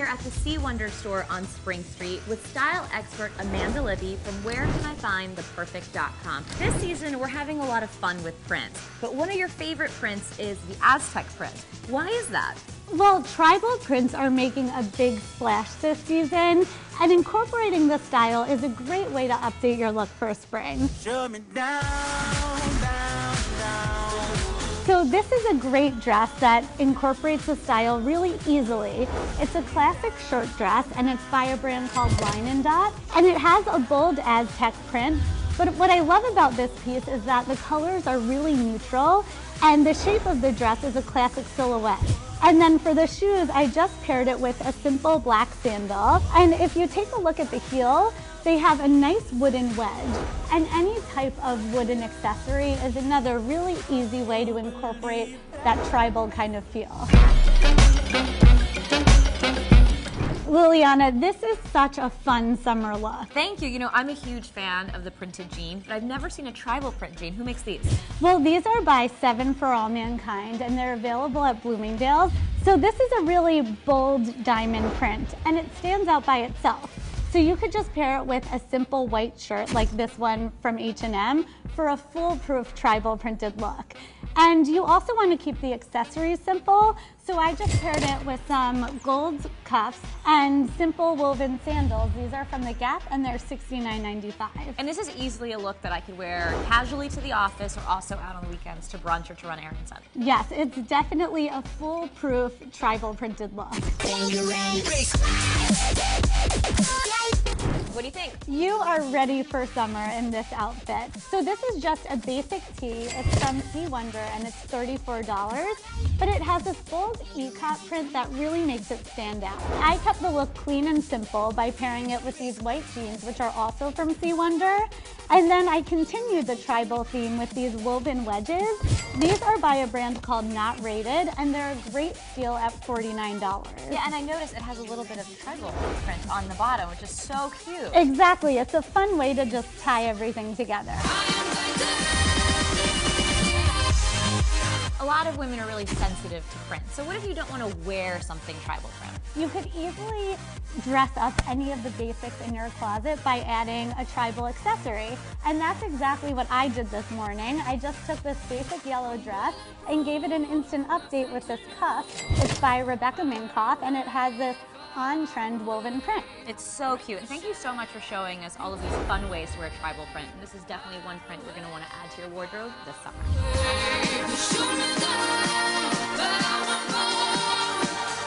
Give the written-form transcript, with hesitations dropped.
here at the C Wonder store on Spring Street with style expert Amanda Libby from wherecanifindtheperfect.com. This season, we're having a lot of fun with prints, but one of your favorite prints is the Aztec print. Why is that? Well, tribal prints are making a big splash this season, and incorporating the style is a great way to update your look for spring. Shut me down, down, down. So this is a great dress that incorporates the style really easily. It's a classic shirt dress, and it's by a brand called Line & Dot, and it has a bold Aztec print. But what I love about this piece is that the colors are really neutral, and the shape of the dress is a classic silhouette. And then for the shoes, I just paired it with a simple black sandal. And if you take a look at the heel, they have a nice wooden wedge. And any type of wooden accessory is another really easy way to incorporate that tribal kind of feel. Liliana, this is such a fun summer look. Thank you. You know, I'm a huge fan of the printed jean, but I've never seen a tribal print jean. Who makes these? Well, these are by 7 for All Mankind, and they're available at Bloomingdale's. So this is a really bold diamond print, and it stands out by itself. So you could just pair it with a simple white shirt like this one from H&M for a foolproof tribal printed look. And you also want to keep the accessories simple, so I just paired it with some gold cuffs and simple woven sandals. These are from The Gap, and they're $69.95. And this is easily a look that I could wear casually to the office or also out on the weekends to brunch or to run errands in. Yes, it's definitely a foolproof tribal printed look. What do you think? You are ready for summer in this outfit. So this is just a basic tee. It's from C Wonder, and it's $34, but it has this bold ikat print that really makes it stand out. I kept the look clean and simple by pairing it with these white jeans, which are also from C Wonder. And then I continued the tribal theme with these woven wedges. These are by a brand called Not Rated, and they're a great steal at $49. Yeah, and I noticed it has a little bit of tribal print on the bottom, which is so cute. Exactly. It's a fun way to just tie everything together. A lot of women are really sensitive to print. So what if you don't want to wear something tribal print? You could easily dress up any of the basics in your closet by adding a tribal accessory. And that's exactly what I did this morning. I just took this basic yellow dress and gave it an instant update with this cuff. It's by Rebecca Minkoff, and it has this on-trend woven print. It's so cute. And thank you so much for showing us all of these fun ways to wear tribal print. And this is definitely one print we're going to want to add to your wardrobe this summer.